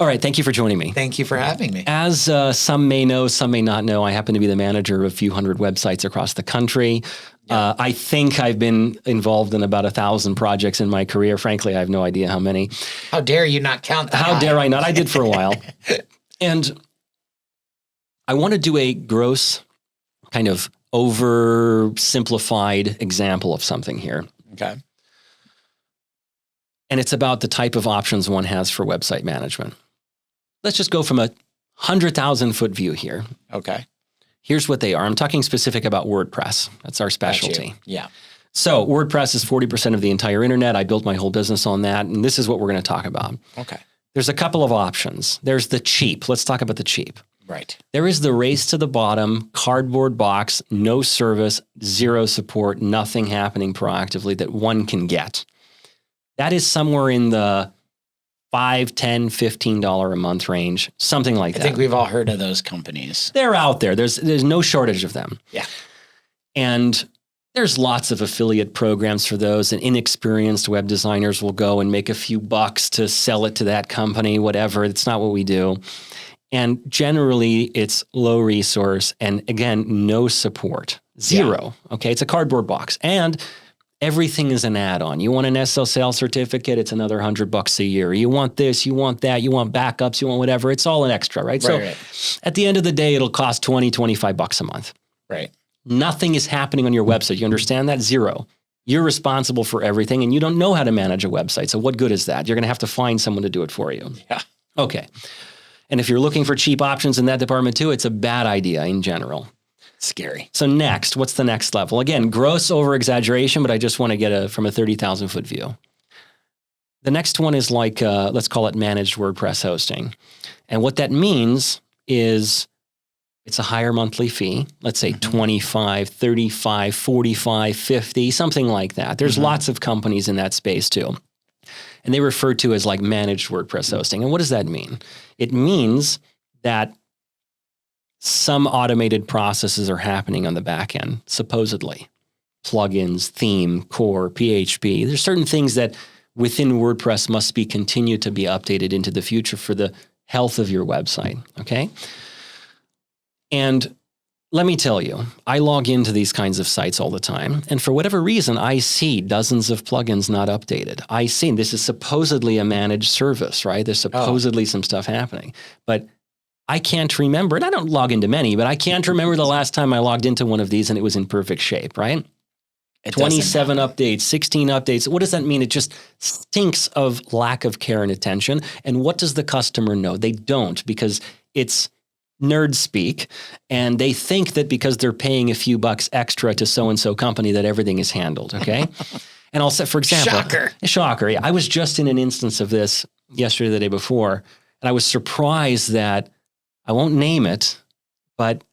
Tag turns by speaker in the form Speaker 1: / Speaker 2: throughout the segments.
Speaker 1: All right. Thank you for joining me.
Speaker 2: Thank you for having me.
Speaker 1: As some may know, some may not know, I happen to be the manager of a few hundred websites across the country. I think I've been involved in about 1,000 projects in my career. Frankly, I have no idea how many.
Speaker 2: How dare you not count that?
Speaker 1: How dare I not? I did for a while. And I want to do a gross kind of oversimplified example of something here.
Speaker 2: Okay.
Speaker 1: And it's about the type of options one has for website management. Let's just go from a 100,000 foot view here.
Speaker 2: Okay.
Speaker 1: Here's what they are. I'm talking specific about WordPress. That's our specialty.
Speaker 2: Yeah.
Speaker 1: So WordPress is 40% of the entire internet. I built my whole business on that. And this is what we're going to talk about.
Speaker 2: Okay.
Speaker 1: There's a couple of options. There's the cheap. Let's talk about the cheap.
Speaker 2: Right.
Speaker 1: There is the race to the bottom, cardboard box, no service, zero support, nothing happening proactively that one can get. That is somewhere in the $5, $10, $15 a month range, something like that.
Speaker 2: I think we've all heard of those companies.
Speaker 1: They're out there. There's no shortage of them.
Speaker 2: Yeah.
Speaker 1: And there's lots of affiliate programs for those, and inexperienced web designers will go and make a few bucks to sell it to that company, whatever. It's not what we do. And generally, it's low resource and, again, no support. Zero. Yeah. Okay, it's a cardboard box. And everything is an add-on. You want an SSL certificate, it's another $100 a year. You want this, you want that, you want backups, you want whatever. It's all an extra, right? So at the end of the day, it'll cost $20, $25 a month.
Speaker 2: Right.
Speaker 1: Nothing is happening on your website. You understand that? Zero. You're responsible for everything, and you don't know how to manage a website. So what good is that? You're going to have to find someone to do it for you.
Speaker 2: Yeah.
Speaker 1: Okay. And if you're looking for cheap options in that department too, it's a bad idea in general.
Speaker 2: Scary.
Speaker 1: So next, what's the next level? Again, gross over exaggeration, but I just want to get from a 30,000 foot view. The next one is like, let's call it managed WordPress hosting. And what that means is it's a higher monthly fee. Let's say 25, 35, 45, 50, something like that. There's lots of companies in that space too. And they refer to as like managed WordPress hosting. And what does that mean? It means that some automated processes are happening on the back end, supposedly. Plugins, theme, core, PHP. There's certain things that within WordPress must be continued to be updated into the future for the health of your website, okay? And let me tell you, I log into these kinds of sites all the time, and for whatever reason, I see dozens of plugins not updated. I see this is supposedly a managed service, right? There's supposedly some stuff happening, but I can't remember, and I don't log into many, but I can't remember the last time I logged into one of these and it was in perfect shape, right? 27 updates, 16 updates. What does that mean? It just stinks of lack of care and attention. And what does the customer know? They don't, because it's nerd speak, and they think that because they're paying a few bucks extra to so-and-so company that everything is handled, okay? And I'll say, for example— Shocker. Yeah, I was just in an instance of this yesterday, the day before, and I was surprised that, I won't name it, but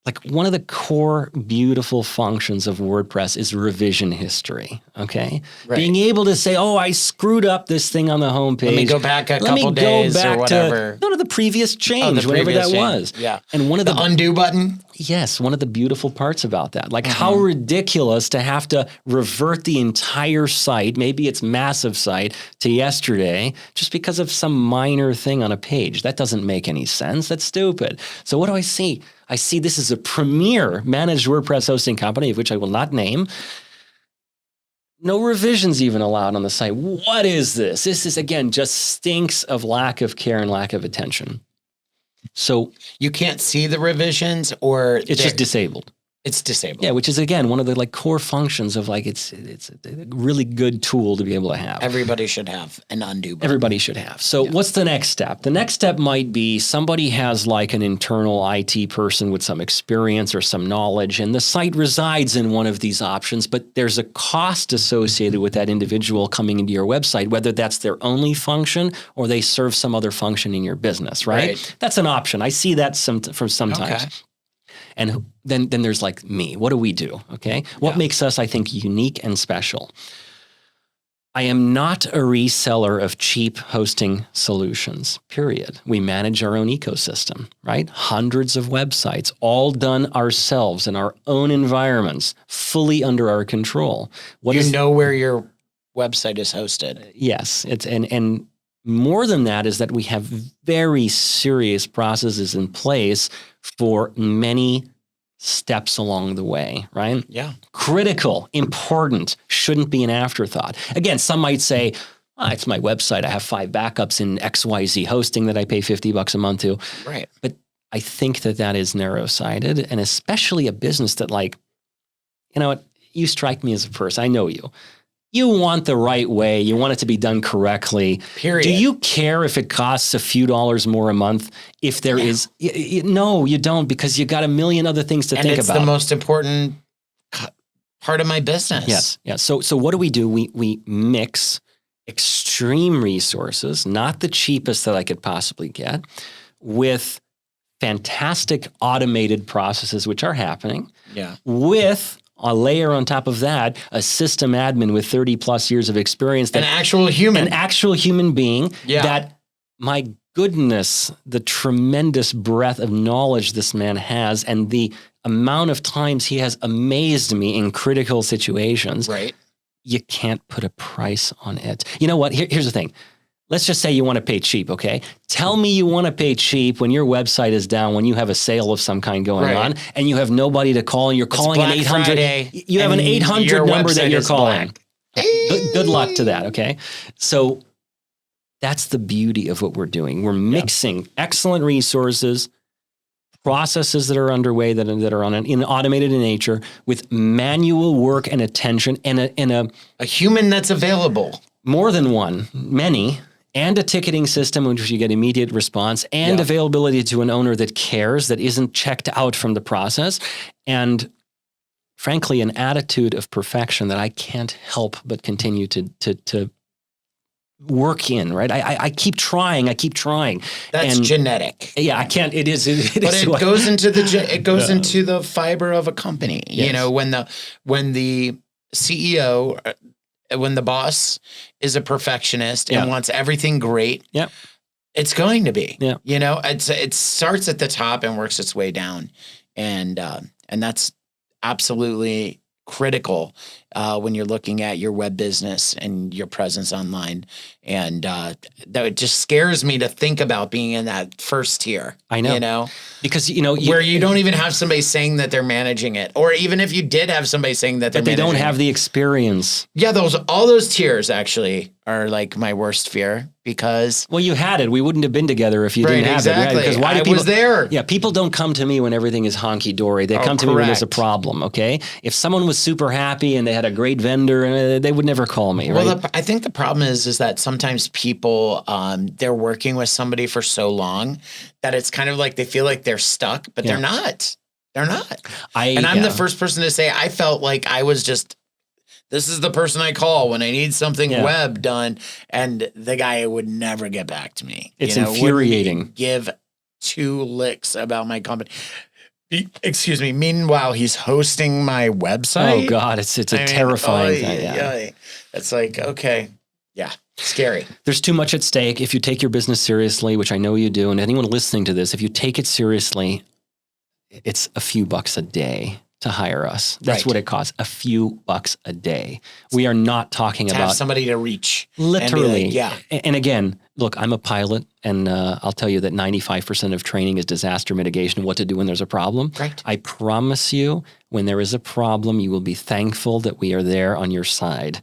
Speaker 1: like one of the core beautiful functions of WordPress is revision history, okay? Right. Being able to say, oh, I screwed up this thing on the homepage. Let
Speaker 2: me go back a couple days or whatever.
Speaker 1: No, the previous change, whatever that was.
Speaker 2: Yeah.
Speaker 1: And one of
Speaker 2: the undo button?
Speaker 1: Yes, one of the beautiful parts about that. Like how ridiculous to have to revert the entire site, maybe its massive site, to yesterday just because of some minor thing on a page. That doesn't make any sense. That's stupid. So what do I see? I see this is a premier managed WordPress hosting company, of which I will not name. No revisions even allowed on the site. What is this? This is, again, just stinks of lack of care and lack of attention. So
Speaker 2: you can't see the revisions, or
Speaker 1: it's just disabled.
Speaker 2: It's disabled.
Speaker 1: Yeah, which is, again, one of the like core functions of like it's a really good tool to be able to have.
Speaker 2: Everybody should have an undo button.
Speaker 1: Everybody should have. So what's the next step? The next step might be somebody has like an internal IT person with some experience or some knowledge, and the site resides in one of these options, but there's a cost associated with that individual coming into your website, whether that's their only function or they serve some other function in your business, right? That's an option. I see that sometimes. Okay. And then there's like me. What do we do? Okay. What makes us, I think, unique and special? I am not a reseller of cheap hosting solutions, period. We manage our own ecosystem, right? Hundreds of websites, all done ourselves in our own environments, fully under our control.
Speaker 2: You know where your website is hosted.
Speaker 1: Yes. And more than that is that we have very serious processes in place for many steps along the way, right?
Speaker 2: Yeah.
Speaker 1: Critical, important, shouldn't be an afterthought. Again, some might say, it's my website. I have 5 backups in XYZ hosting that I pay $50 a month to.
Speaker 2: Right.
Speaker 1: But I think that is narrow-sighted, and especially a business that, like, you know what, you strike me as a person. I know you. You want the right way. You want it to be done correctly.
Speaker 2: Period.
Speaker 1: Do you care if it costs a few dollars more a month? If there is, no, you don't, because you got a million other things to think about.
Speaker 2: And it's the most important part of my business.
Speaker 1: Yes. Yeah. So what do? We mix extreme resources, not the cheapest that I could possibly get, with fantastic automated processes, which are happening.
Speaker 2: Yeah.
Speaker 1: With a layer on top of that, a system admin with 30 plus years of experience.
Speaker 2: An actual human
Speaker 1: being that, my goodness, the tremendous breadth of knowledge this man has and the amount of times he has amazed me in critical situations.
Speaker 2: Right.
Speaker 1: You can't put a price on it. You know what? Here's the thing. Let's just say you want to pay cheap, okay? Tell me you want to pay cheap when your website is down, when you have a sale of some kind going on, and you have nobody to call, and you're calling an 800.
Speaker 2: Friday,
Speaker 1: you have an 800 number that you're calling. Good luck to that, okay? So that's the beauty of what we're doing. We're mixing excellent resources, processes that are underway that are in automated in nature, with manual work and attention, and
Speaker 2: a human that's available.
Speaker 1: More than one, many. And a ticketing system in which you get immediate response, and availability to an owner that cares, that isn't checked out from the process. And frankly, an attitude of perfection that I can't help but continue to work in, right? I keep trying.
Speaker 2: That's genetic.
Speaker 1: Yeah, I can't, it is.
Speaker 2: But it goes into into the fiber of a company. Yes. You know, when the CEO, when the boss is a perfectionist and wants everything great, it's going to be. Yeah. You know, it starts at the top and works its way down, and that's absolutely critical when you're looking at your web business and your presence online. And that it just scares me to think about being in that first tier.
Speaker 1: I know.
Speaker 2: You know?
Speaker 1: Because,
Speaker 2: where you don't even have somebody saying that they're managing it. Or even if you did have somebody saying that they're managing it.
Speaker 1: But they don't have the experience.
Speaker 2: Yeah, all those tiers actually are like my worst fear, because...
Speaker 1: Well, you had it. We wouldn't have been together if you didn't have it. Right?
Speaker 2: Because I was there.
Speaker 1: Yeah, people don't come to me when everything is honky-dory. They come to me when there's a problem, okay? If someone was super happy and they had a great vendor, they would never call me, right?
Speaker 2: Well, I think the problem is that sometimes people, they're working with somebody for so long that it's kind of like they feel like they're stuck, but they're not. They're not. I'm the first person to say I felt like I was just... This is the person I call when I need something web done, and the guy would never get back to me.
Speaker 1: It's infuriating.
Speaker 2: Give 2 licks about my company. Excuse me. Meanwhile, he's hosting my website.
Speaker 1: Oh God, it's a terrifying thing.
Speaker 2: Yeah. It's like, okay, scary.
Speaker 1: There's too much at stake. If you take your business seriously, which I know you do, and anyone listening to this, if you take it seriously, it's a few bucks a day to hire us. That's what it costs. A few bucks a day. We are not talking about
Speaker 2: have somebody to reach.
Speaker 1: Literally.
Speaker 2: Like,
Speaker 1: And again, look, I'm a pilot, and I'll tell you that 95% of training is disaster mitigation, what to do when there's a problem.
Speaker 2: Right.
Speaker 1: I promise you, when there is a problem, you will be thankful that we are there on your side.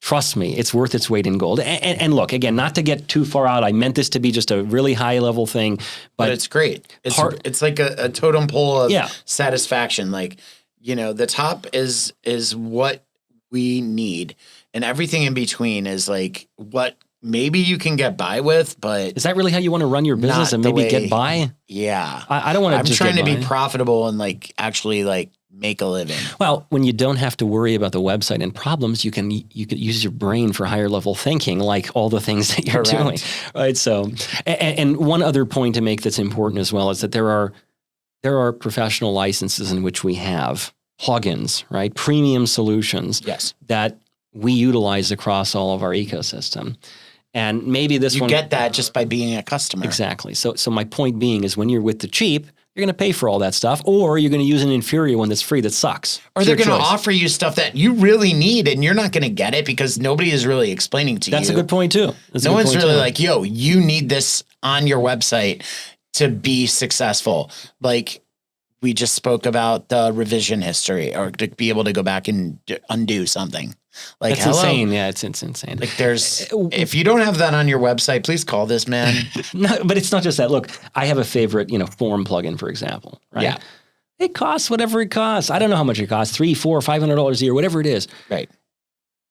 Speaker 1: Trust me, it's worth its weight in gold. And look, again, not to get too far out, I meant this to be just a really high level thing. But
Speaker 2: it's great. It's like a totem pole of satisfaction. Like, the top is what we need. And everything in between is like what maybe you can get by with, but...
Speaker 1: Is that really how you want to run your business and maybe get by?
Speaker 2: Yeah.
Speaker 1: I don't want to just
Speaker 2: I'm trying to be profitable and actually make a living.
Speaker 1: Well, when you don't have to worry about the website and problems, you could use your brain for higher level thinking, like all the things that you're doing, right? So, and one other point to make that's important as well is that there are professional licenses in which we have plugins, right? Premium solutions that we utilize across all of our ecosystem. And maybe this
Speaker 2: you get that just by being a customer.
Speaker 1: Exactly. So my point being is when you're with the cheap, you're going to pay for all that stuff, or you're going to use an inferior one that's free that sucks.
Speaker 2: Or they're going to offer you stuff that you really need and you're not going to get it because nobody is really explaining to you.
Speaker 1: That's a good point too.
Speaker 2: No one's really like, yo, you need this on your website to be successful. Like we just spoke about the revision history or to be able to go back and undo something. Like,
Speaker 1: that's insane. Yeah, it's insane.
Speaker 2: Like if you don't have that on your website, please call this man.
Speaker 1: No, but it's not just that. Look, I have a favorite, form plugin, for example, right?
Speaker 2: Yeah.
Speaker 1: It costs whatever it costs. I don't know how much it costs, $300, $400, $500 a year, whatever it is.
Speaker 2: Right.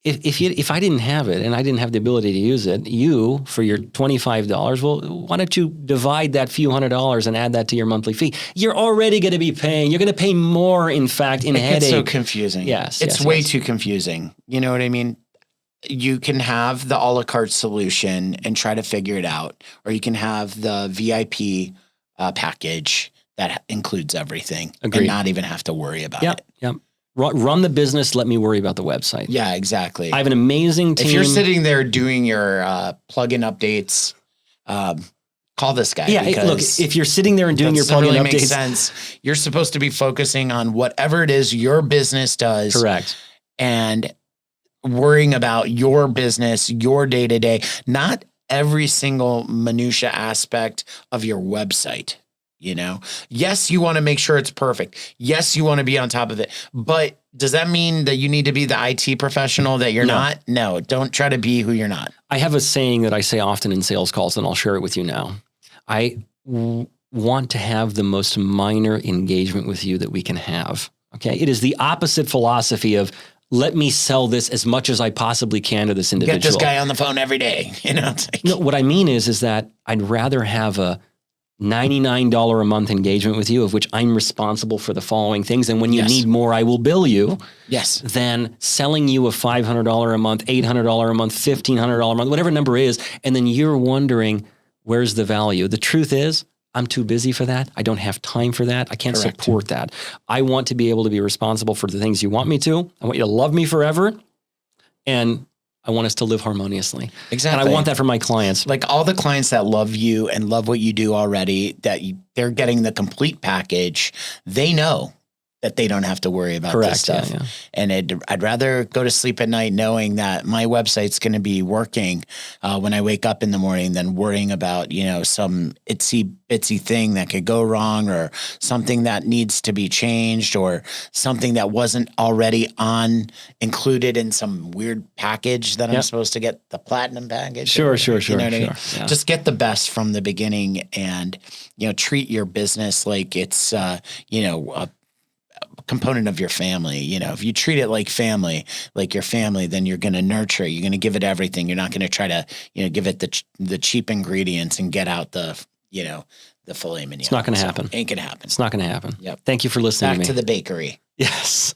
Speaker 1: If I didn't have it and I didn't have the ability to use it, you, for your $25, well, why don't you divide that few $100s and add that to your monthly fee? You're already going to be paying. You're going to pay more, in fact, in headache.
Speaker 2: It's so confusing.
Speaker 1: Yes.
Speaker 2: It's way too confusing. You know what I mean? You can have the a la carte solution and try to figure it out, or you can have the VIP package that includes everything.
Speaker 1: Agreed.
Speaker 2: And not even have to worry about it.
Speaker 1: Yep. Run the business. Let me worry about the website.
Speaker 2: Yeah, exactly.
Speaker 1: I have an amazing team.
Speaker 2: If you're sitting there doing your plugin updates, call this guy.
Speaker 1: Yeah, look, if you're sitting there and doing your plugin
Speaker 2: really
Speaker 1: updates.
Speaker 2: Makes sense. You're supposed to be focusing on whatever it is your business does.
Speaker 1: Correct. And
Speaker 2: worrying about your business, your day-to-day, not every single minutia aspect of your website. Yes, you want to make sure it's perfect. Yes, you want to be on top of it. But does that mean that you need to be the IT professional that you're not? No, don't try to be who you're not.
Speaker 1: I have a saying that I say often in sales calls, and I'll share it with you now. I want to have the most minor engagement with you that we can have. Okay. It is the opposite philosophy of let me sell this as much as I possibly can to this individual.
Speaker 2: Get this guy on the phone every day.
Speaker 1: No, what I mean is that I'd rather have a $99 a month engagement with you, of which I'm responsible for the following things. And when you need more, I will bill you.
Speaker 2: Yes.
Speaker 1: Than selling you a $500 a month, $800 a month, $1,500 a month, whatever number is. And then you're wondering, where's the value? The truth is, I'm too busy for that. I don't have time for that. I can't support that. I want to be able to be responsible for the things you want me to. I want you to love me forever. And I want us to live harmoniously.
Speaker 2: Exactly.
Speaker 1: And I want that for my clients.
Speaker 2: Like all the clients that love you and love what you do already, they're getting the complete package. They know that they don't have to worry about this stuff. Yeah. And I'd rather go to sleep at night knowing that my website's going to be working when I wake up in the morning than worrying about, some itsy bitsy thing that could go wrong or something that needs to be changed or something that wasn't already included in some weird package that I'm supposed to get, the platinum package.
Speaker 1: Sure.
Speaker 2: You know what I mean? Yeah. Just get the best from the beginning and, treat your business like it's, a component of your family. If you treat it like family, like your family, then you're going to nurture it. You're going to give it everything. You're not going to try to, give it the cheap ingredients and get out the filet mignon.
Speaker 1: It's not going to happen.
Speaker 2: Ain't going to happen.
Speaker 1: It's not going to happen.
Speaker 2: Yep.
Speaker 1: Thank you for listening to me.
Speaker 2: Back to the bakery.
Speaker 1: Yes.